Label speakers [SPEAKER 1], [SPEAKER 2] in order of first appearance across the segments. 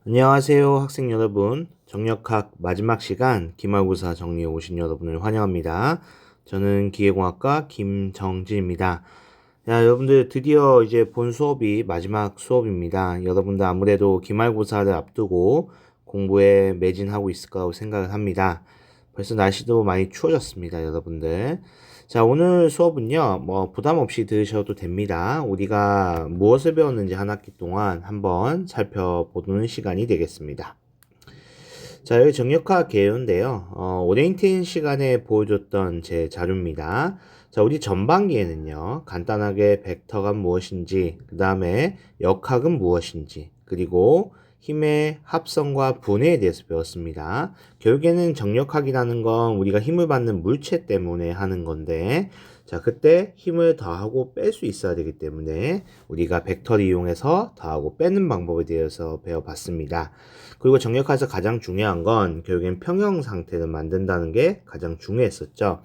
[SPEAKER 1] 안녕하세요, 학생 여러분. 정력학 마지막 시간 기말고사 정리해 오신 여러분을 환영합니다. 저는 기계공학과 김정진입니다. 야, 여러분들 드디어 이제 본 수업이 마지막 수업입니다. 여러분들 아무래도 기말고사를 앞두고 공부에 매진하고 있을 거라고 생각을 합니다. 벌써 날씨도 많이 추워졌습니다, 여러분들. 자, 오늘 수업은요, 부담 없이 들으셔도 됩니다. 우리가 무엇을 배웠는지 한 학기 동안 한번 살펴보는 시간이 되겠습니다. 자, 여기 정력화 개요인데요. 오리엔테이션 시간에 보여줬던 제 자료입니다. 자, 우리 전반기에는요, 간단하게 벡터가 무엇인지, 그 다음에 역학은 무엇인지, 그리고 힘의 합성과 분해에 대해서 배웠습니다. 결국에는 정력학이라는 건 우리가 힘을 받는 물체 때문에 하는 건데, 자, 그때 힘을 더하고 뺄 수 있어야 되기 때문에 우리가 벡터를 이용해서 더하고 빼는 방법에 대해서 배워봤습니다. 그리고 정력학에서 가장 중요한 건 결국엔 평형 상태를 만든다는 게 가장 중요했었죠.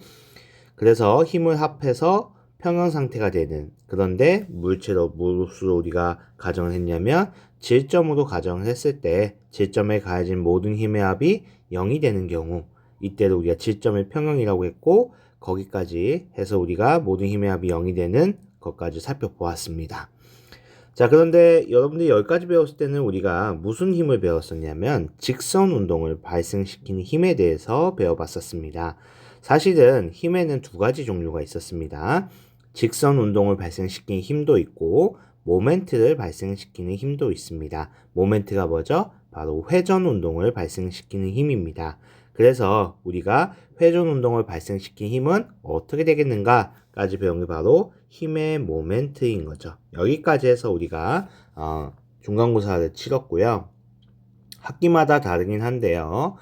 [SPEAKER 1] 그래서 힘을 합해서 평형 상태가 되는, 그런데 물체로 무엇으로 우리가 가정을 했냐면 질점으로 가정을 했을 때 질점에 가해진 모든 힘의 합이 0이 되는 경우, 이때를 우리가 질점의 평형이라고 했고, 거기까지 해서 우리가 모든 힘의 합이 0이 되는 것까지 살펴보았습니다. 자, 그런데 여러분들이 여기까지 배웠을 때는 우리가 무슨 힘을 배웠었냐면 직선 운동을 발생시키는 힘에 대해서 배워봤었습니다. 사실은 힘에는 두 가지 종류가 있었습니다. 직선 운동을 발생시키는 힘도 있고 모멘트를 발생시키는 힘도 있습니다. 모멘트가 뭐죠? 바로 회전 운동을 발생시키는 힘입니다. 그래서 우리가 회전 운동을 발생시킨 힘은 어떻게 되겠는가까지 배운 게 바로 힘의 모멘트인 거죠. 여기까지 해서 우리가 중간고사를 치렀고요. 학기마다 다르긴 한데요.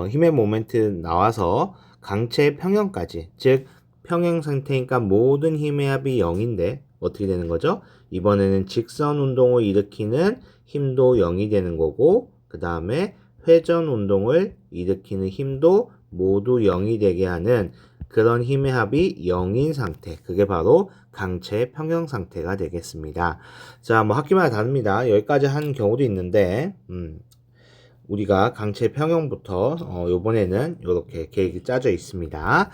[SPEAKER 1] 힘의 모멘트 나와서 강체 평형까지, 즉 평형 상태니까 모든 힘의 합이 0인데 어떻게 되는 거죠? 이번에는 직선 운동을 일으키는 힘도 0이 되는 거고, 그 다음에 회전 운동을 일으키는 힘도 모두 0이 되게 하는 그런 힘의 합이 0인 상태, 그게 바로 강체 평형 상태가 되겠습니다. 자, 학기마다 다릅니다. 여기까지 한 경우도 있는데 우리가 강체 평형부터 요번에는 이렇게 계획이 짜져 있습니다.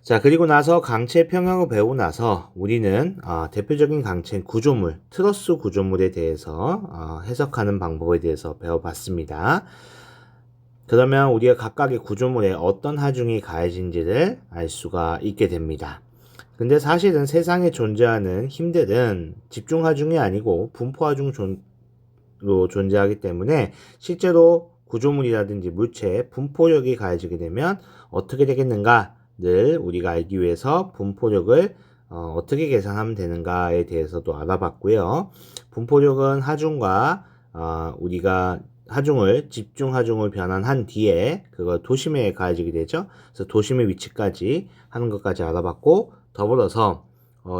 [SPEAKER 1] 자, 그리고 나서 강체 평형을 배우고 나서 우리는 대표적인 강체 구조물, 트러스 구조물에 대해서 해석하는 방법에 대해서 배워봤습니다. 그러면 우리가 각각의 구조물에 어떤 하중이 가해진지를 알 수가 있게 됩니다. 근데 사실은 세상에 존재하는 힘들은 집중하중이 아니고 분포하중으로 존재하기 때문에 실제로 구조물이라든지 물체에 분포력이 가해지게 되면 어떻게 되겠는가를 우리가 알기 위해서 분포력을 어떻게 계산하면 되는가에 대해서도 알아봤고요. 분포력은 하중과 우리가 하중을 집중 하중을 변환한 뒤에 그걸 도심에 가해지게 되죠. 그래서 도심의 위치까지 하는 것까지 알아봤고, 더불어서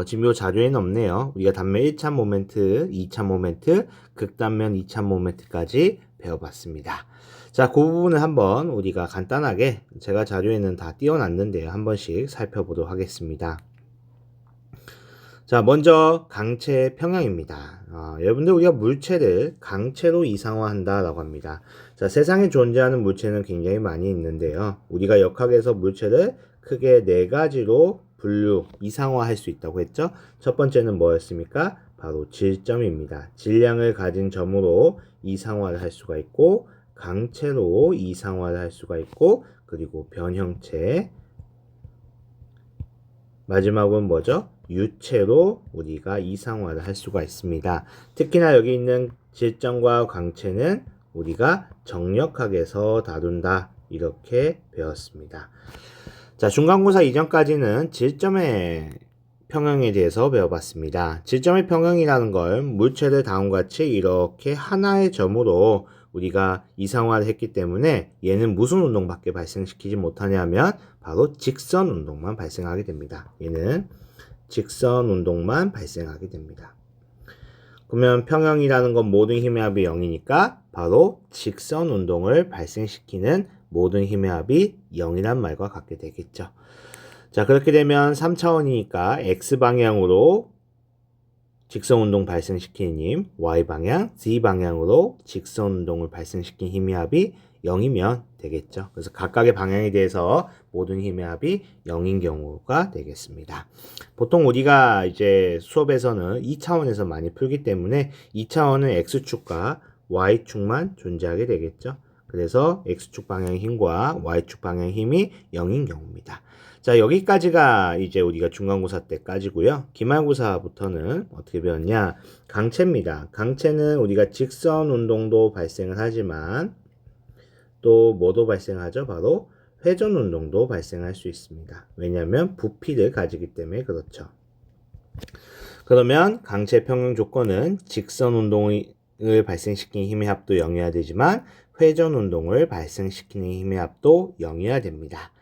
[SPEAKER 1] 지금 요 자료에는 없네요. 우리가 단면 1차 모멘트, 2차 모멘트, 극단면 2차 모멘트까지 배워봤습니다. 자, 그 부분을 한번 우리가 간단하게 제가 자료에는 다 띄워놨는데요. 한 번씩 살펴보도록 하겠습니다. 자, 먼저 강체 평형입니다. 여러분들 우리가 물체를 강체로 이상화한다라고 합니다. 자, 세상에 존재하는 물체는 굉장히 많이 있는데요. 우리가 역학에서 물체를 크게 네 가지로 이상화할 수 있다고 했죠. 첫 번째는 뭐였습니까? 바로 질점입니다. 질량을 가진 점으로 이상화를 할 수가 있고, 강체로 이상화를 할 수가 있고, 그리고 변형체, 마지막은 뭐죠? 유체로 우리가 이상화를 할 수가 있습니다. 특히나 여기 있는 질점과 광체는 우리가 정력학에서 다룬다, 이렇게 배웠습니다. 자, 중간고사 이전까지는 질점의 평형에 대해서 배워봤습니다. 질점의 평형이라는 걸 물체를 다음과 같이 이렇게 하나의 점으로 우리가 이상화를 했기 때문에 얘는 무슨 운동밖에 발생시키지 못하냐면 바로 직선 운동만 발생하게 됩니다. 얘는 직선 운동만 발생하게 됩니다. 그러면 평형이라는 건 모든 힘의 합이 0이니까 바로 직선 운동을 발생시키는 모든 힘의 합이 0이란 말과 같게 되겠죠. 자, 그렇게 되면 3차원이니까 X방향으로 직선 운동 발생시키는 힘, y-방향, z-방향으로 직선 운동을 발생시킨 힘의 합이 0이면 되겠죠. 그래서 각각의 방향에 대해서 모든 힘의 합이 0인 경우가 되겠습니다. 보통 우리가 이제 수업에서는 2차원에서 많이 풀기 때문에 2차원은 x축과 y축만 존재하게 되겠죠. 그래서 x축 방향의 힘과 y축 방향의 힘이 0인 경우입니다. 자, 여기까지가 이제 우리가 중간고사 때까지고요. 기말고사부터는 어떻게 배웠냐? 강체입니다. 강체는 우리가 직선 운동도 발생을 하지만 또 뭐도 발생하죠? 바로 회전 운동도 발생할 수 있습니다. 왜냐하면 부피를 가지기 때문에 그렇죠. 그러면 강체 평형 조건은 직선 운동을 발생시키는 힘의 합도 0이어야 되지만 회전 운동을 발생시키는 힘의 합도 0이어야 됩니다.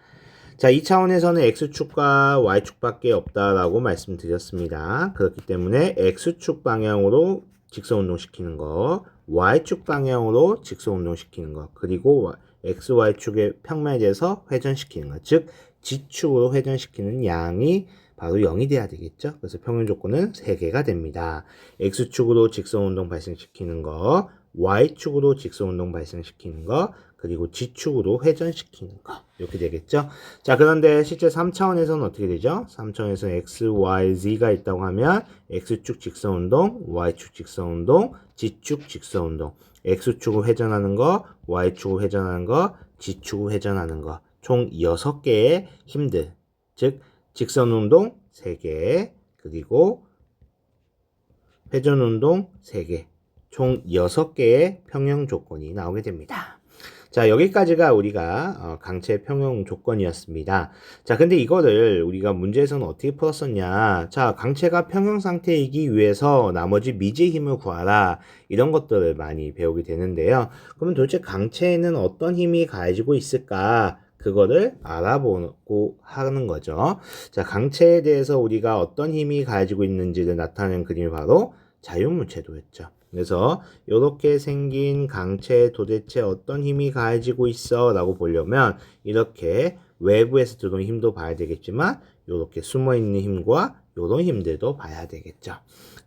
[SPEAKER 1] 자, 이 차원에서는 x축과 y축밖에 없다라고 말씀드렸습니다. 그렇기 때문에 x축 방향으로 직선 운동시키는 거, y축 방향으로 직선 운동시키는 거, 그리고 xy축의 평면에 대해서 회전시키는 거, 즉 g축으로 회전시키는 양이 바로 0이 돼야 되겠죠. 그래서 평면 조건은 3개가 됩니다. x축으로 직선 운동 발생시키는 거, y축으로 직선 운동 발생시키는 거, 그리고 g축으로 회전시키는 거 이렇게 되겠죠. 자, 그런데 실제 3차원에서는 어떻게 되죠? 3차원에서는 x, y, z가 있다고 하면 x축 직선 운동, y축 직선 운동, g축 직선 운동, x축으로 회전하는 거, y축으로 회전하는 거, g축으로 회전하는 거 총 6개의 힘들, 즉 직선 운동 3개, 그리고 회전 운동 3개, 총 6개의 평형 조건이 나오게 됩니다. 자, 여기까지가 우리가 강체 평형 조건이었습니다. 자, 근데 이거를 우리가 문제에서는 어떻게 풀었었냐? 자, 강체가 평형 상태이기 위해서 나머지 미지의 힘을 구하라. 이런 것들을 많이 배우게 되는데요. 그러면 도대체 강체에는 어떤 힘이 가해지고 있을까? 그거를 알아보고 하는 거죠. 자, 강체에 대해서 우리가 어떤 힘이 가해지고 있는지를 나타내는 그림이 바로 자유물체도였죠. 그래서 이렇게 생긴 강체에 도대체 어떤 힘이 가해지고 있어 라고 보려면 이렇게 외부에서 들어오는 힘도 봐야 되겠지만 이렇게 숨어있는 힘과 이런 힘들도 봐야 되겠죠.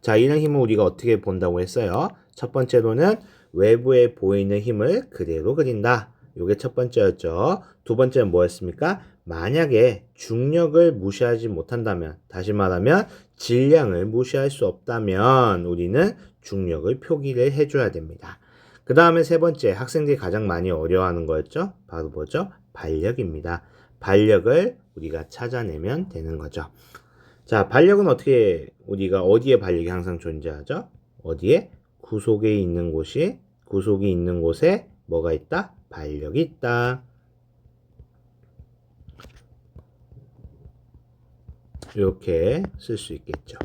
[SPEAKER 1] 자, 이런 힘을 우리가 어떻게 본다고 했어요? 첫 번째로는 외부에 보이는 힘을 그대로 그린다. 이게 첫 번째였죠. 두 번째는 뭐였습니까? 만약에 중력을 무시하지 못한다면, 다시 말하면 질량을 무시할 수 없다면 우리는 중력을 표기를 해줘야 됩니다. 그 다음에 세 번째, 학생들이 가장 많이 어려워하는 거였죠? 바로 뭐죠? 반력입니다. 반력을 우리가 찾아내면 되는 거죠. 자, 반력은 어떻게, 우리가 어디에 반력이 항상 존재하죠? 어디에? 구속이 있는 곳에 뭐가 있다? 반력이 있다. 이렇게 쓸 수 있겠죠.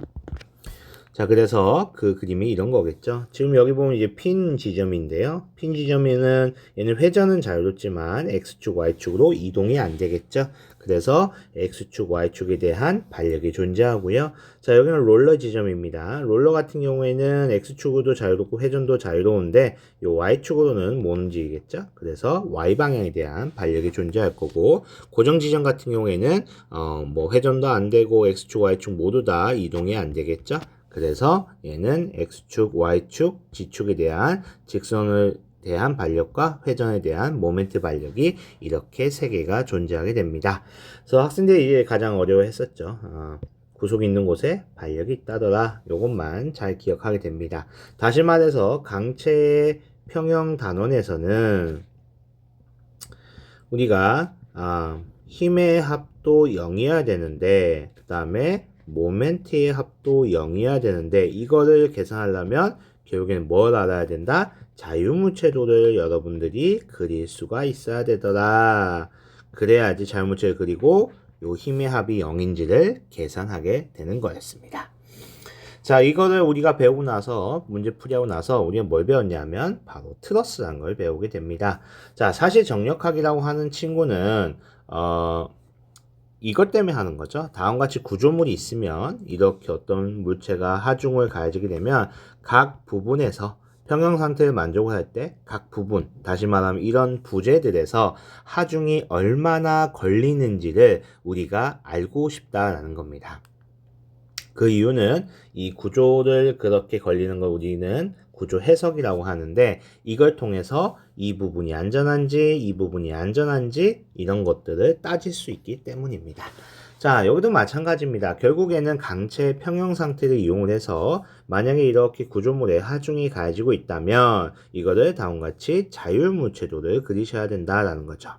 [SPEAKER 1] 자, 그래서 그 그림이 이런 거겠죠. 지금 여기 보면 이제 핀 지점인데요. 핀 지점에는 얘는 회전은 자유롭지만 x축, y축으로 이동이 안 되겠죠. 그래서 x축, y축에 대한 반력이 존재하고요. 자, 여기는 롤러 지점입니다. 롤러 같은 경우에는 x축으로도 자유롭고 회전도 자유로운데 이 y축으로는 못 움직이겠죠. 그래서 y방향에 대한 반력이 존재할 거고, 고정 지점 같은 경우에는 뭐 회전도 안 되고 x축, y축 모두 다 이동이 안 되겠죠. 그래서 얘는 x축, y축, g축에 대한 직선을 대한 반력과 회전에 대한 모멘트 반력이 이렇게 세 개가 존재하게 됩니다. 그래서 학생들이 이제 가장 어려워했었죠. 구속이 있는 곳에 반력이 있다더라. 요것만 잘 기억하게 됩니다. 다시 말해서 강체의 평형 단원에서는 우리가 힘의 합도 0이어야 되는데, 그 다음에 모멘트의 합도 0이어야 되는데, 이거를 계산하려면 결국에는 뭘 알아야 된다? 자유물체도를 여러분들이 그릴 수가 있어야 되더라. 그래야지 자유물체를 그리고 요 힘의 합이 0인지를 계산하게 되는 거였습니다. 자, 이거를 우리가 배우고 나서, 문제 풀이하고 나서 우리가 뭘 배웠냐면 바로 트러스란 걸 배우게 됩니다. 자, 사실 정력학이라고 하는 친구는 이것 때문에 하는 거죠. 다음과 같이 구조물이 있으면 이렇게 어떤 물체가 하중을 가해지게 되면 각 부분에서 평형 상태를 만족을 할 때 각 부분, 다시 말하면 이런 부재들에서 하중이 얼마나 걸리는지를 우리가 알고 싶다라는 겁니다. 그 이유는 이 구조를 그렇게 걸리는 걸 우리는 구조 해석이라고 하는데, 이걸 통해서 이 부분이 안전한지 이 부분이 안전한지 이런 것들을 따질 수 있기 때문입니다. 자, 여기도 마찬가지입니다. 결국에는 강체의 평형 상태를 이용을 해서 만약에 이렇게 구조물에 하중이 가해지고 있다면 이거를 다음과 같이 자율무채도를 그리셔야 된다라는 거죠.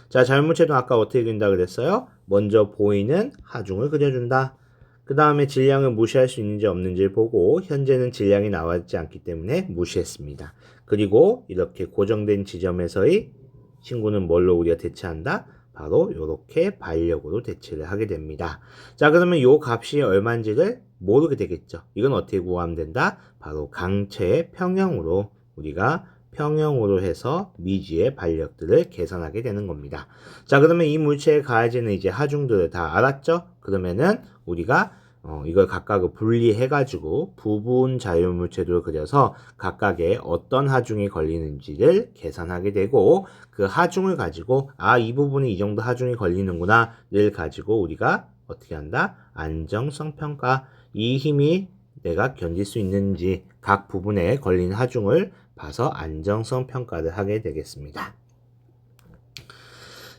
[SPEAKER 1] 자, 자율무채도 아까 어떻게 그린다 그랬어요? 먼저 보이는 하중을 그려준다. 그 다음에 질량을 무시할 수 있는지 없는지를 보고 현재는 질량이 나왔지 않기 때문에 무시했습니다. 그리고 이렇게 고정된 지점에서의 친구는 뭘로 우리가 대체한다? 바로 이렇게 반력으로 대체를 하게 됩니다. 자, 그러면 이 값이 얼마인지를 모르게 되겠죠. 이건 어떻게 구하면 된다? 바로 강체의 평형으로 우리가 평형으로 해서 미지의 반력들을 계산하게 되는 겁니다. 자, 그러면 이 물체에 가해지는 이제 하중들을 다 알았죠? 그러면은 우리가 이걸 각각을 분리해가지고 부분 자율물체도를 그려서 각각의 어떤 하중이 걸리는지를 계산하게 되고, 그 하중을 가지고 이 부분이 이 정도 하중이 걸리는구나를 가지고 우리가 어떻게 한다? 안정성 평가. 이 힘이 내가 견딜 수 있는지 각 부분에 걸린 하중을 봐서 안정성 평가를 하게 되겠습니다.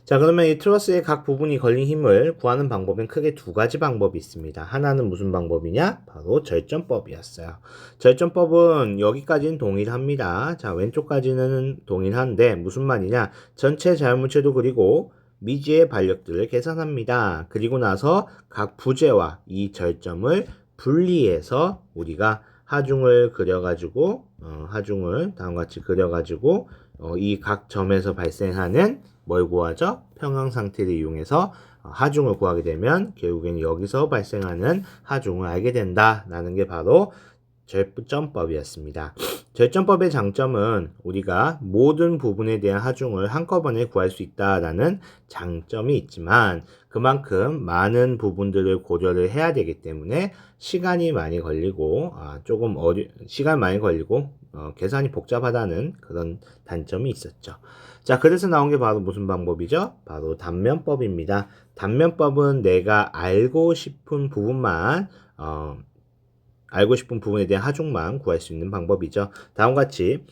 [SPEAKER 1] 자, 그러면 이 트러스의 각 부분이 걸린 힘을 구하는 방법은 크게 두 가지 방법이 있습니다. 하나는 무슨 방법이냐? 바로 절전법이었어요. 절전법은 여기까지는 동일합니다. 자, 왼쪽까지는 동일한데 무슨 말이냐? 전체 자율물체도 그리고 미지의 반력들을 계산합니다. 그리고 나서 각 부재와 이 절점을 분리해서 우리가 하중을 그려가지고 하중을 다음과 같이 그려가지고 이 각 점에서 발생하는 뭘 구하죠? 평형 상태를 이용해서 하중을 구하게 되면 결국엔 여기서 발생하는 하중을 알게 된다라는 게 바로 절전법이었습니다. 절전법의 장점은 우리가 모든 부분에 대한 하중을 한꺼번에 구할 수 있다라는 장점이 있지만, 그만큼 많은 부분들을 고려를 해야 되기 때문에 시간이 많이 걸리고 시간 많이 걸리고 계산이 복잡하다는 그런 단점이 있었죠. 자, 그래서 나온 게 바로 무슨 방법이죠? 바로 단면법입니다. 단면법은 내가 알고 싶은 부분만 알고 싶은 부분에 대한 하중만 구할 수 있는 방법이죠. 다음과 같이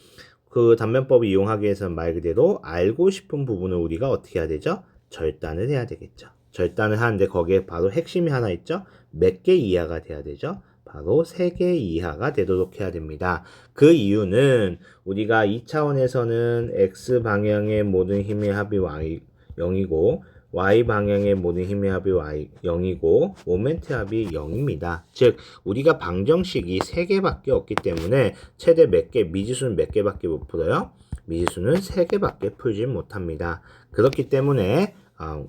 [SPEAKER 1] 그 단면법을 이용하기 위해서는 말 그대로 알고 싶은 부분을 우리가 어떻게 해야 되죠? 절단을 해야 되겠죠. 절단을 하는데 거기에 바로 핵심이 하나 있죠. 몇 개 이하가 돼야 되죠. 바로 3개 이하가 되도록 해야 됩니다. 그 이유는 우리가 2차원에서는 X방향의 모든 힘의 합이 Y0이고 Y방향의 모든 힘의 합이 0이고 모멘트 합이 0입니다. 즉 우리가 방정식이 3개밖에 없기 때문에 최대 몇 개, 미지수는 몇 개밖에 못 풀어요? 미지수는 3개밖에 풀지 못합니다. 그렇기 때문에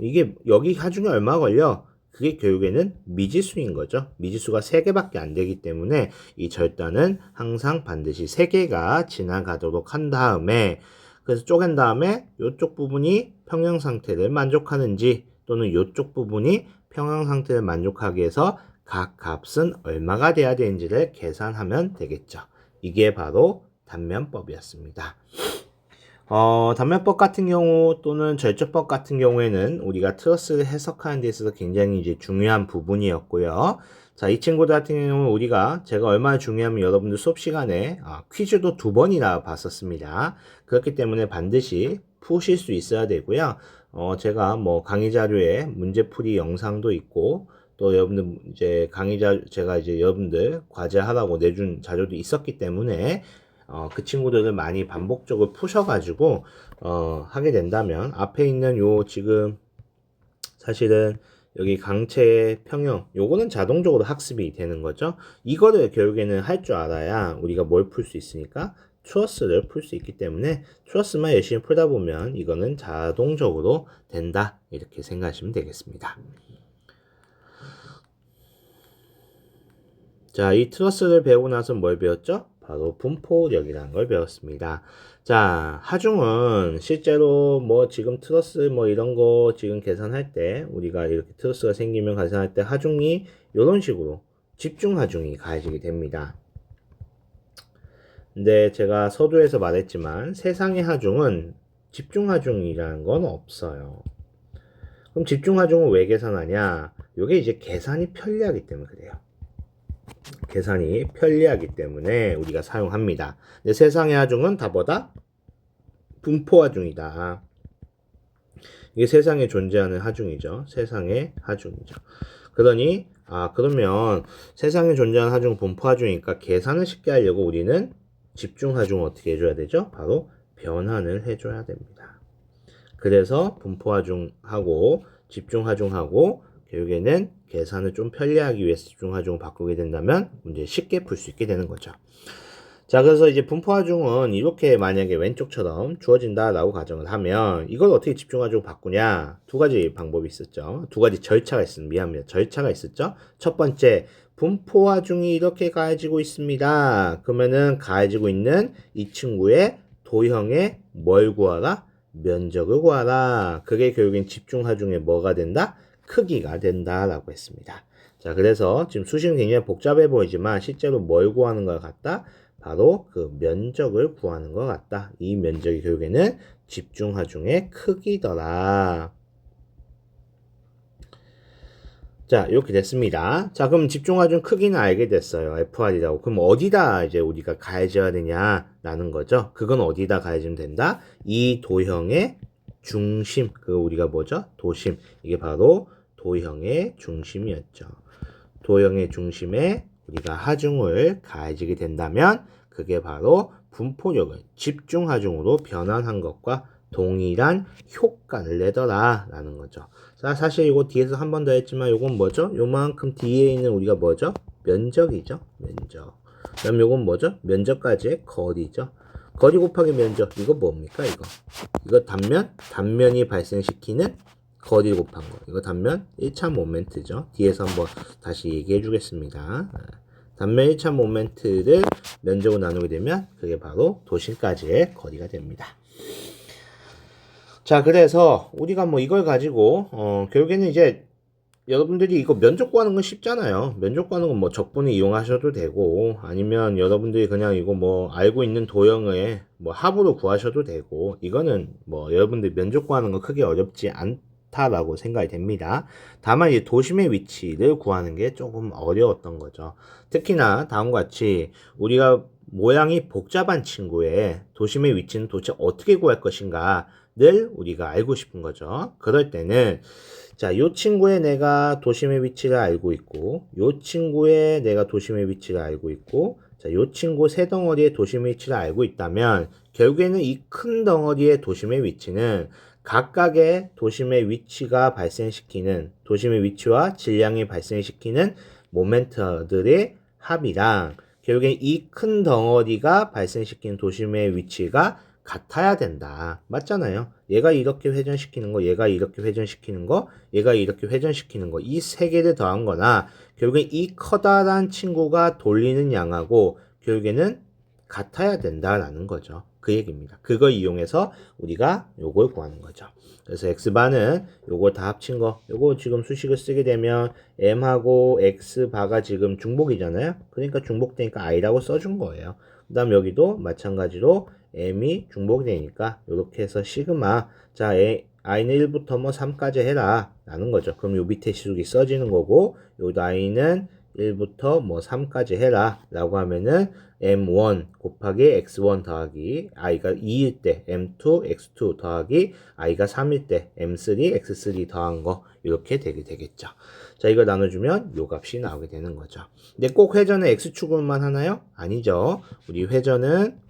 [SPEAKER 1] 이게 여기 하중이 얼마 걸려? 그게 결국에는 미지수인 거죠. 미지수가 3개밖에 안 되기 때문에 이 절단은 항상 반드시 3개가 지나가도록 한 다음에, 그래서 쪼갠 다음에 이쪽 부분이 평형 상태를 만족하는지 또는 이쪽 부분이 평형 상태를 만족하기 위해서 각 값은 얼마가 돼야 되는지를 계산하면 되겠죠. 이게 바로 단면법이었습니다. 단면법 같은 경우 또는 절전법 같은 경우에는 우리가 트러스를 해석하는 데 있어서 굉장히 이제 중요한 부분이었고요. 자, 이 친구들 같은 경우는 제가 얼마나 중요하면 여러분들 수업 시간에 퀴즈도 2번이나 봤었습니다. 그렇기 때문에 반드시 푸실 수 있어야 되고요. 제가 뭐 강의 자료에 문제풀이 영상도 있고, 또 여러분들 이제 제가 이제 여러분들 과제하라고 내준 자료도 있었기 때문에 그 친구들을 많이 반복적으로 푸셔가지고 하게 된다면 앞에 있는 요 지금 사실은 여기 강체의 평형 요거는 자동적으로 학습이 되는 거죠. 이거를 결국에는 할 줄 알아야 우리가 뭘 풀 수 있으니까 트러스를 풀 수 있기 때문에 트러스만 열심히 풀다 보면 이거는 자동적으로 된다, 이렇게 생각하시면 되겠습니다. 자, 이 트러스를 배우고 나서 뭘 배웠죠? 바로 분포력이라는 걸 배웠습니다. 자, 하중은 실제로 뭐 지금 트러스 뭐 이런 거 지금 계산할 때 우리가 이렇게 트러스가 생기면 계산할 때 하중이 이런 식으로 집중 하중이 가해지게 됩니다. 근데 제가 서두에서 말했지만 세상의 하중은 집중 하중이라는 건 없어요. 그럼 집중 하중은 왜 계산하냐? 이게 이제 계산이 편리하기 때문에 그래요. 계산이 편리하기 때문에 우리가 사용합니다. 근데 세상의 하중은 다 뭐다? 분포하중이다. 이게 세상에 존재하는 하중이죠. 세상의 하중이죠. 그러니 그러면 세상에 존재하는 하중은 분포하중이니까 계산을 쉽게 하려고 우리는 집중하중을 어떻게 해줘야 되죠? 바로 변환을 해줘야 됩니다. 그래서 분포하중하고 집중하중하고 결국에는 계산을 좀 편리하기 위해서 집중하중을 바꾸게 된다면 문제 쉽게 풀 수 있게 되는 거죠. 자, 그래서 이제 분포하중은 이렇게 만약에 왼쪽처럼 주어진다라고 가정을 하면 이걸 어떻게 집중하중으로 바꾸냐? 두 가지 방법이 있었죠. 두 가지 절차가 있습니다. 미안합니다. 절차가 있었죠. 첫 번째, 분포하중이 이렇게 가해지고 있습니다. 그러면은 가해지고 있는 이 친구의 도형의 뭘 구하라? 면적을 구하라. 그게 결국엔 집중하중의 뭐가 된다? 크기가 된다라고 했습니다. 자, 그래서 지금 수식은 굉장히 복잡해 보이지만 실제로 뭘 구하는 것 같다? 바로 그 면적을 구하는 것 같다. 이 면적이 결국에는 집중하중의 크기더라. 자, 이렇게 됐습니다. 자, 그럼 집중하중 크기는 알게 됐어요. FR이라고. 그럼 어디다 이제 우리가 가해져야 되냐라는 거죠. 그건 어디다 가해지면 된다? 이 도형의 중심. 그거 우리가 뭐죠? 도심. 이게 바로 도형의 중심이었죠. 도형의 중심에 우리가 하중을 가해지게 된다면 그게 바로 분포력을 집중하중으로 변환한 것과 동일한 효과를 내더라 라는 거죠. 자, 사실 이거 뒤에서 한 번 더 했지만 이건 뭐죠? 요만큼 뒤에 있는 우리가 뭐죠? 면적이죠. 면적. 그럼 요건 뭐죠? 면적까지의 거리죠. 거리 곱하기 면적. 이거 뭡니까? 이거 단면이 발생시키는 거리 곱한 거. 이거 단면 1차 모멘트죠. 뒤에서 한번 다시 얘기해 주겠습니다. 단면 1차 모멘트를 면적으로 나누게 되면 그게 바로 도심까지의 거리가 됩니다. 자, 그래서 우리가 뭐 이걸 가지고 결국에는 이제 여러분들이 이거 면적 구하는 건 쉽잖아요. 면적 구하는 건 뭐 적분을 이용하셔도 되고 아니면 여러분들이 그냥 이거 뭐 알고 있는 도형의 뭐 합으로 구하셔도 되고 이거는 뭐 여러분들 면적 구하는 건 크게 어렵지 않다라고 생각이 됩니다. 다만 이 도심의 위치를 구하는 게 조금 어려웠던 거죠. 특히나 다음과 같이 우리가 모양이 복잡한 친구의 도심의 위치는 도대체 어떻게 구할 것인가 를 우리가 알고 싶은 거죠. 그럴 때는 자, 요 친구의 내가 도심의 위치를 알고 있고 요 친구의 내가 도심의 위치를 알고 있고 자, 요 친구 세 덩어리의 도심의 위치를 알고 있다면 결국에는 이 큰 덩어리의 도심의 위치는 각각의 도심의 위치가 발생시키는 도심의 위치와 질량이 발생시키는 모멘트들의 합이랑 결국엔 이 큰 덩어리가 발생시키는 도심의 위치가 같아야 된다. 맞잖아요. 얘가 이렇게 회전시키는 거, 얘가 이렇게 회전시키는 거, 얘가 이렇게 회전시키는 거. 이 세 개를 더한 거나 결국엔 이 커다란 친구가 돌리는 양하고 결국에는 같아야 된다라는 거죠. 그 얘기입니다. 그걸 이용해서 우리가 요걸 구하는 거죠. 그래서 x바는 요거 다 합친 거, 요거 지금 수식을 쓰게 되면 m하고 x바가 지금 중복이잖아요. 그러니까 중복되니까 i라고 써준 거예요. 그 다음 여기도 마찬가지로 m이 중복이 되니까 이렇게 해서 시그마 자 i는 1부터 뭐 3까지 해라 라는 거죠. 그럼 요 밑에 시속이 써지는 거고 요 i는 1부터 뭐 3까지 해라 라고 하면은 m1 곱하기 x1 더하기 i가 2일 때 m2 x2 더하기 i가 3일 때 m3 x3 더한 거 이렇게 되게 되겠죠. 자, 이걸 나눠주면 요 값이 나오게 되는 거죠. 근데 꼭 회전은 x축으로만 하나요? 아니죠. 우리 회전은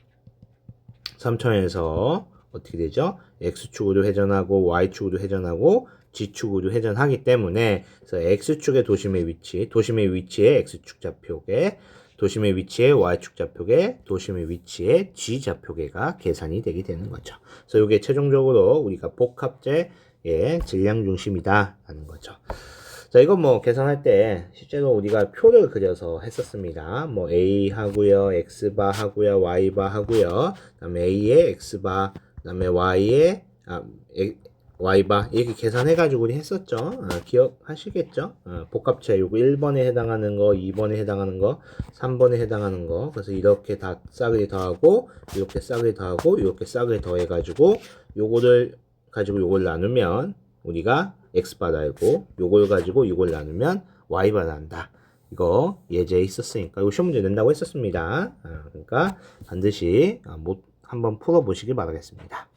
[SPEAKER 1] 3차원에서 어떻게 되죠? x축으로 회전하고 y축으로 회전하고 g축으로 회전하기 때문에 그래서 x축의 도심의 위치의 x축 좌표계, 도심의 위치의 y축 좌표계, 도심의 위치의 g 좌표계가 계산이 되게 되는 거죠. 그래서 이게 최종적으로 우리가 복합제의 질량 중심이다 하는 거죠. 자, 이건 뭐 계산할 때 실제로 우리가 표를 그려서 했었습니다. 뭐 A 하고요, X바 하고요, Y바 하고요. 그다음에 A의 X바, 그다음에 Y바 이렇게 계산해가지고 우리 했었죠. 기억하시겠죠? 복합체 요거 1번에 해당하는 거, 2번에 해당하는 거, 3번에 해당하는 거. 그래서 이렇게 다 싸그리 더하고, 이렇게 싸그리 더하고, 이렇게 싸그리 더해가지고 요거를 가지고 요걸 나누면 우리가 x바 알고 요걸 가지고 이걸 나누면 y바 난다. 이거 예제에 있었으니까 이거 시험 문제 낸다고 했었습니다. 그러니까 반드시 한번 풀어보시기 바라겠습니다.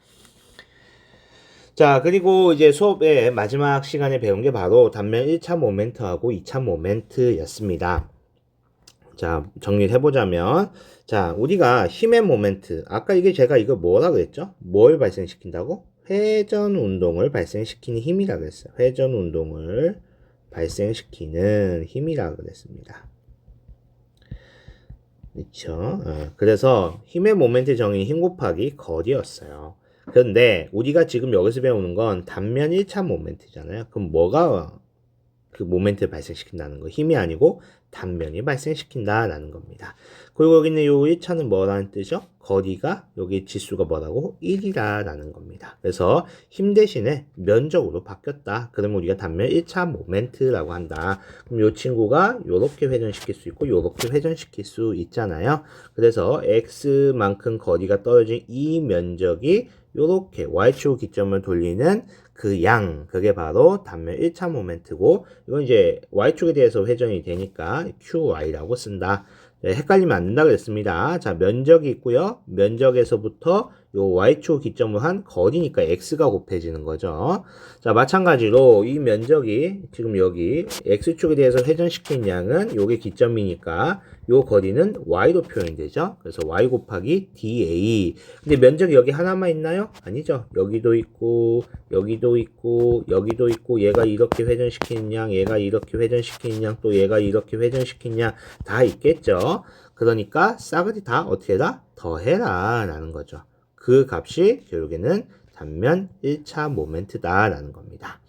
[SPEAKER 1] 자, 그리고 이제 수업의 마지막 시간에 배운 게 바로 단면 1차 모멘트하고 2차 모멘트였습니다. 자, 정리를 해보자면, 자, 우리가 힘의 모멘트, 아까 이게 제가 이거 뭐라 그랬죠? 뭘 발생시킨다고? 회전 운동을 발생시키는 힘이라 그랬어요. 회전 운동을 발생시키는 힘이라 그랬습니다. 그렇죠? 그래서 힘의 모멘트 정의 힘 곱하기 거리였어요. 그런데 우리가 지금 여기서 배우는 건 단면 1차 모멘트잖아요. 그럼 뭐가 그 모멘트를 발생시킨다는 거? 힘이 아니고 단면이 발생시킨다라는 겁니다. 그리고 여기 있는 요 1차는 뭐라는 뜻이죠? 거리가 여기 지수가 뭐라고? 1이라는 겁니다. 그래서 힘 대신에 면적으로 바뀌었다. 그러면 우리가 단면 1차 모멘트라고 한다. 그럼 요 친구가 요렇게 회전시킬 수 있고 요렇게 회전시킬 수 있잖아요. 그래서 x만큼 거리가 떨어진 이 면적이 요렇게 y축 기점을 돌리는 그 양, 그게 바로 단면 1차 모멘트고, 이건 이제 y축에 대해서 회전이 되니까 qy라고 쓴다. 네, 헷갈리면 안 된다 그랬습니다. 자, 면적이 있고요. 면적에서부터 요 y축 기점을 한 거리니까 x가 곱해지는 거죠. 자, 마찬가지로 이 면적이 지금 여기 x축에 대해서 회전시킨 양은 요게 기점이니까 요 거리는 y로 표현되죠. 그래서 y 곱하기 dA. 근데 면적이 여기 하나만 있나요? 아니죠. 여기도 있고 여기도 있고 여기도 있고 얘가 이렇게 회전시키는 양, 얘가 이렇게 회전시키는 양, 또 얘가 이렇게 회전시키는 양 다 있겠죠. 그러니까 싸그리 다 어떻게 해라? 더해라 라는 거죠. 그 값이 결국에는 단면 1차 모멘트다 라는 겁니다.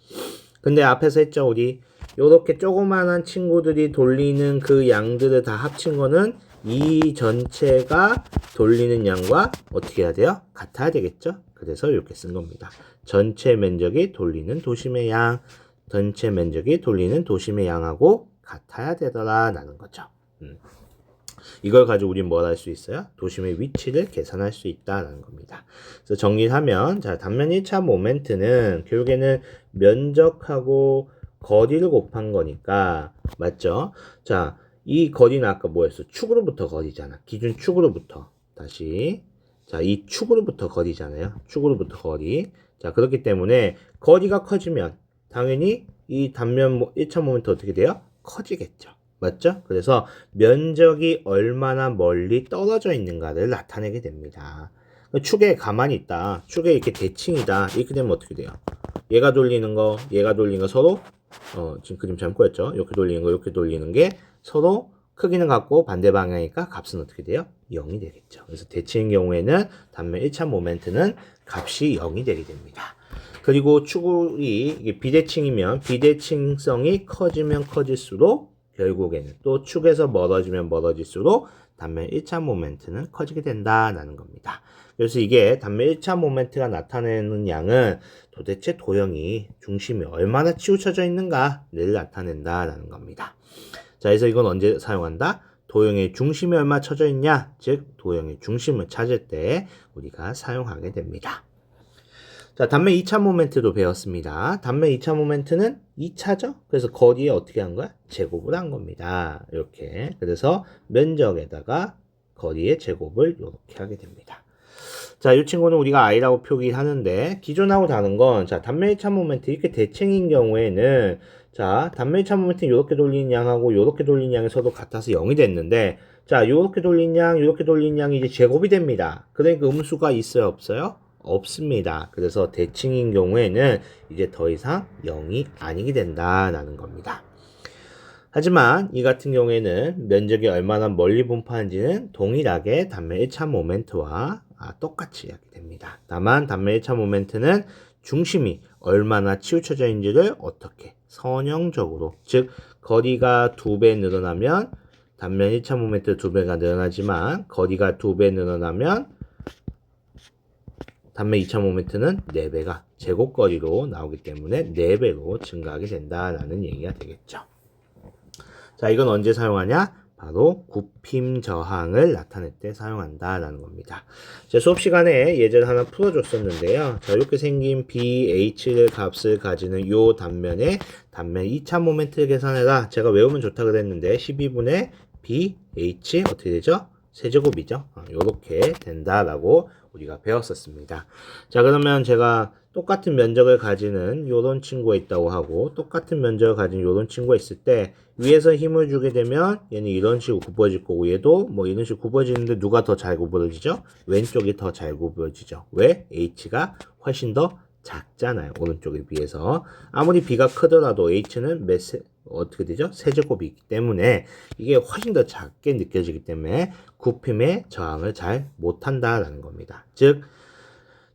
[SPEAKER 1] 근데 앞에서 했죠. 우리 요렇게 조그만한 친구들이 돌리는 그 양들을 다 합친 거는 이 전체가 돌리는 양과 어떻게 해야 돼요? 같아야 되겠죠? 그래서 이렇게 쓴 겁니다. 전체 면적이 돌리는 도심의 양, 전체 면적이 돌리는 도심의 양하고 같아야 되더라 라는 거죠. 이걸 가지고 우리는 뭘 할 수 있어요? 도심의 위치를 계산할 수 있다는 겁니다. 그래서 정리하면, 자, 단면 1차 모멘트는 결국에는 면적하고 거리를 곱한 거니까, 맞죠? 자, 이 거리는 아까 뭐였어? 축으로부터 거리잖아. 기준 축으로부터. 다시. 자, 이 축으로부터 거리잖아요. 축으로부터 거리. 자, 그렇기 때문에 거리가 커지면 당연히 이 단면 1차 모멘트 어떻게 돼요? 커지겠죠. 맞죠? 그래서 면적이 얼마나 멀리 떨어져 있는가를 나타내게 됩니다. 축에 가만히 있다. 축에 이렇게 대칭이다. 이렇게 되면 어떻게 돼요? 얘가 돌리는 거, 얘가 돌리는 거 서로 지금 그림 잘못 그렸죠? 이렇게 돌리는 거, 이렇게 돌리는 게 서로 크기는 같고 반대 방향이니까 값은 어떻게 돼요? 0이 되겠죠. 그래서 대칭인 경우에는 단면 1차 모멘트는 값이 0이 되게 됩니다. 그리고 축이 이게 비대칭이면 비대칭성이 커지면 커질수록 결국에는 또 축에서 멀어지면 멀어질수록 단면 1차 모멘트는 커지게 된다는 겁니다. 그래서 이게 단면 1차 모멘트가 나타내는 양은 도대체 도형이 중심이 얼마나 치우쳐져 있는가를 나타낸다는 겁니다. 자, 그래서 이건 언제 사용한다? 도형의 중심이 얼마 쳐져 있냐? 즉 도형의 중심을 찾을 때 우리가 사용하게 됩니다. 자, 단면 2차 모멘트도 배웠습니다. 단면 2차 모멘트는 2차죠? 그래서 거리에 어떻게 한 거야? 제곱을 한 겁니다. 이렇게. 그래서 면적에다가 거리의 제곱을 이렇게 하게 됩니다. 자, 이 친구는 우리가 i라고 표기하는데 기존하고 다른 건 자, 단면 2차 모멘트 이렇게 대칭인 경우에는 자, 단면 2차 모멘트는 이렇게 돌리는 양하고 이렇게 돌리는 양이 서로 같아서 0이 됐는데 자, 이렇게 돌리는 양, 이렇게 돌리는 양이 이제 제곱이 됩니다. 그러니까 음수가 있어요, 없어요? 없습니다. 그래서 대칭인 경우에는 이제 더 이상 0이 아니게 된다라는 겁니다. 하지만 이 같은 경우에는 면적이 얼마나 멀리 분포하는지는 동일하게 단면 1차 모멘트와 똑같이 하게 됩니다. 다만 단면 1차 모멘트는 중심이 얼마나 치우쳐져 있는지를 어떻게 선형적으로 즉 거리가 2배 늘어나면 단면 1차 모멘트 2배가 늘어나지만 거리가 2배 늘어나면 단면 2차 모멘트는 4배가 제곱거리로 나오기 때문에 4배로 증가하게 된다라는 얘기가 되겠죠. 자, 이건 언제 사용하냐? 바로 굽힘 저항을 나타낼 때 사용한다라는 겁니다. 제 수업 시간에 예제를 하나 풀어줬었는데요. 자, 이렇게 생긴 BH를 값을 가지는 요 단면의 단면 2차 모멘트를 계산해라. 제가 외우면 좋다 그랬는데 12분의 BH 어떻게 되죠? 세제곱이죠. 이렇게 된다라고 우리가 배웠었습니다. 자, 그러면 제가 똑같은 면적을 가지는 요런 친구가 있다고 하고 똑같은 면적을 가진 요런 친구가 있을 때 위에서 힘을 주게 되면 얘는 이런 식으로 굽어질 거고 얘도 뭐 이런 식으로 굽어지는데 누가 더 잘 굽어지죠? 왼쪽이 더 잘 굽어지죠. 왜? H가 훨씬 더 작잖아요. 오른쪽에 비해서. 아무리 B가 크더라도 H는 어떻게 되죠? 세제곱이기 때문에 이게 훨씬 더 작게 느껴지기 때문에 굽힘의 저항을 잘 못한다라는 겁니다. 즉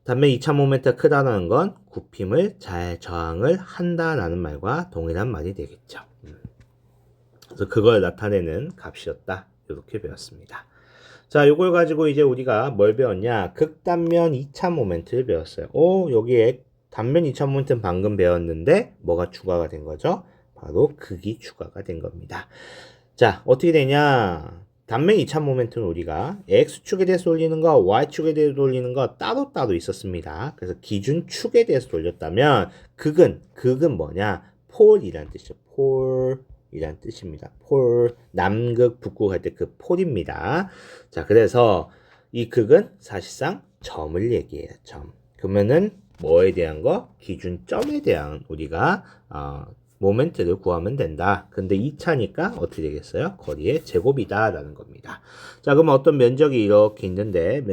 [SPEAKER 1] 단면 2차 모멘트가 크다는 건 굽힘을 잘 저항을 한다라는 말과 동일한 말이 되겠죠. 그래서 그걸 나타내는 값이었다. 이렇게 배웠습니다. 자, 이걸 가지고 이제 우리가 뭘 배웠냐? 극단면 2차 모멘트를 배웠어요. 여기에 단면 2차 모멘트는 방금 배웠는데 뭐가 추가가 된 거죠? 바로 극이 추가가 된 겁니다. 자, 어떻게 되냐? 단면 2차 모멘트는 우리가 X축에 대해서 돌리는 거, Y축에 대해서 돌리는 거 따로따로 있었습니다. 그래서 기준 축에 대해서 돌렸다면 극은 뭐냐? 폴이란 뜻이죠. 폴이란 뜻입니다. 폴, 남극, 북극 할 때 그 폴입니다. 자, 그래서 이 극은 사실상 점을 얘기해요. 점. 그러면은 뭐에 대한 거? 기준점에 대한 우리가 모멘트를 구하면 된다. 근데 2차니까 어떻게 되겠어요? 거리의 제곱이다 라는 겁니다. 자, 그럼 어떤 면적이 이렇게 있는데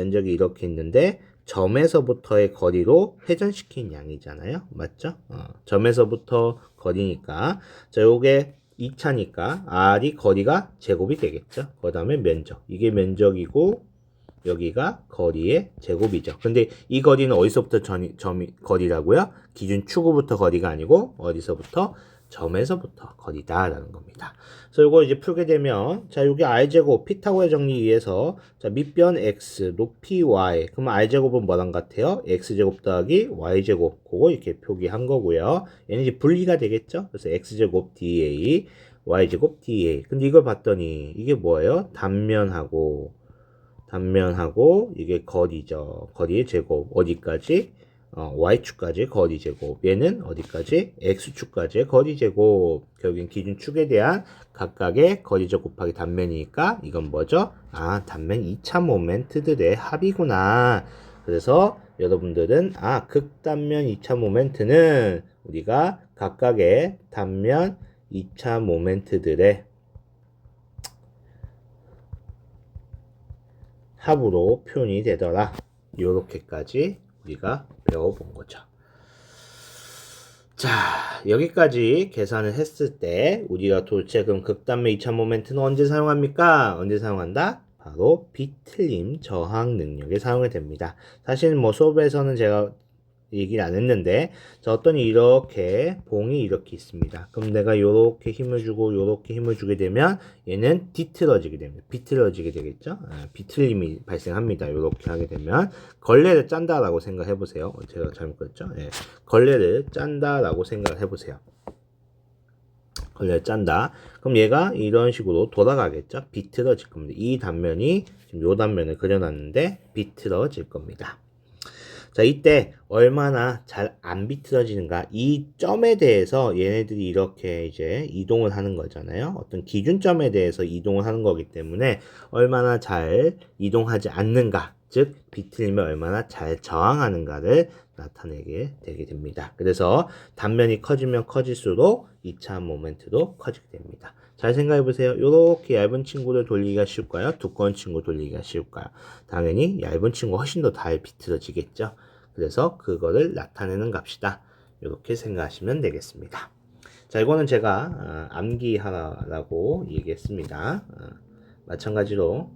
[SPEAKER 1] 점에서부터의 거리로 회전시킨 양이잖아요. 맞죠? 점에서부터 거리니까 자, 요게 2차니까 R이 거리가 제곱이 되겠죠. 그 다음에 면적. 이게 면적이고 여기가 거리의 제곱이죠. 근데 이 거리는 어디서부터 점이 거리라고요? 기준 축으로부터 거리가 아니고 어디서부터? 점에서부터 거리다라는 겁니다. 그래서 이거 이제 풀게 되면 자, 여기 r제곱 피타고라 정리 위해서 자, 밑변 x, 높이 y. 그러면 r제곱은 뭐랑 같아요? x제곱 더하기 y제곱. 그거 이렇게 표기한 거고요. 얘는 이제 분리가 되겠죠? 그래서 x제곱 dA, y제곱 dA. 근데 이걸 봤더니 이게 뭐예요? 단면하고 이게 거리죠. 거리의 제곱 어디까지? y축까지 거리 제곱. 얘는 어디까지? x축까지의 거리 제곱. 결국엔 기준축에 대한 각각의 거리적 곱하기 단면이니까 이건 뭐죠? 단면 2차 모멘트들의 합이구나. 그래서 여러분들은 극단면 2차 모멘트는 우리가 각각의 단면 2차 모멘트들의 합으로 표현이 되더라. 요렇게까지 우리가 배워본 거죠. 자, 여기까지 계산을 했을 때 우리가 도대체 그럼 극단면 2차 모멘트는 언제 사용합니까? 언제 사용한다? 바로 비틀림 저항 능력에 사용이 됩니다. 사실 뭐 수업에서는 제가 얘기를 안 했는데 자, 어떤 이렇게 봉이 이렇게 있습니다. 그럼 내가 요렇게 힘을 주고 요렇게 힘을 주게 되면 얘는 뒤틀어지게 됩니다. 비틀어지게 되겠죠. 비틀림이 발생합니다. 요렇게 하게 되면 걸레를 짠다라고 생각해 보세요. 제가 잘못 그랬죠. 걸레를 짠다라고 생각해 보세요. 걸레를 짠다. 그럼 얘가 이런 식으로 돌아가겠죠. 비틀어질 겁니다. 이 단면이 지금 요 단면을 그려놨는데 비틀어질 겁니다. 자, 이때 얼마나 잘 안 비틀어지는가 이 점에 대해서 얘네들이 이렇게 이제 이동을 하는 거잖아요. 어떤 기준점에 대해서 이동을 하는 거기 때문에 얼마나 잘 이동하지 않는가, 즉 비틀림을 얼마나 잘 저항하는가를 나타내게 되게 됩니다. 그래서 단면이 커지면 커질수록 2차 모멘트도 커지게 됩니다. 잘 생각해 보세요. 이렇게 얇은 친구를 돌리기가 쉬울까요? 두꺼운 친구 돌리기가 쉬울까요? 당연히 얇은 친구가 훨씬 더 잘 비틀어지겠죠. 그래서 그거를 나타내는 값이다. 이렇게 생각하시면 되겠습니다. 자, 이거는 제가 암기하라고 얘기했습니다. 마찬가지로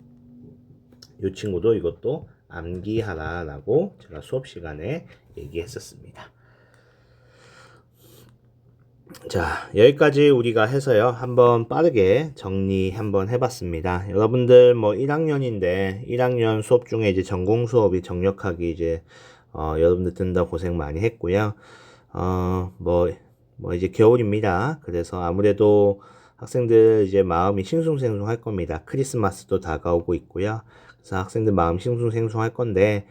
[SPEAKER 1] 이 친구도 이것도 암기하라라고 제가 수업 시간에 얘기했었습니다. 자, 여기까지 우리가 해서요. 한번 빠르게 정리 한번 해봤습니다. 여러분들 뭐 1학년인데 1학년 수업 중에 이제 전공 수업이 정력학이 이제 여러분들 듣는다 고생 많이 했고요. 뭐 이제 겨울입니다. 그래서 아무래도 학생들 이제 마음이 싱숭생숭할 겁니다. 크리스마스도 다가오고 있고요. 그래서 학생들 마음 싱숭생숭할 건데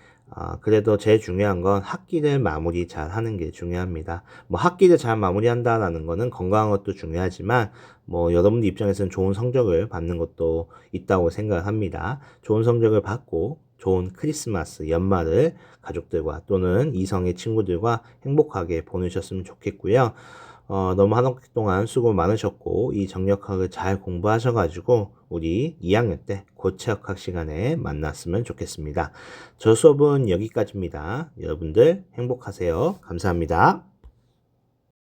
[SPEAKER 1] 그래도 제일 중요한 건 학기를 마무리 잘 하는 게 중요합니다. 뭐 학기를 잘 마무리한다라는 거는 건강한 것도 중요하지만 뭐 여러분들 입장에서는 좋은 성적을 받는 것도 있다고 생각합니다. 좋은 성적을 받고 좋은 크리스마스 연말을 가족들과 또는 이성의 친구들과 행복하게 보내셨으면 좋겠고요. 너무 한 학기 동안 수고 많으셨고 이 정력학을 잘 공부하셔가지고 우리 2학년 때 고체역학 시간에 만났으면 좋겠습니다. 저 수업은 여기까지입니다. 여러분들 행복하세요. 감사합니다.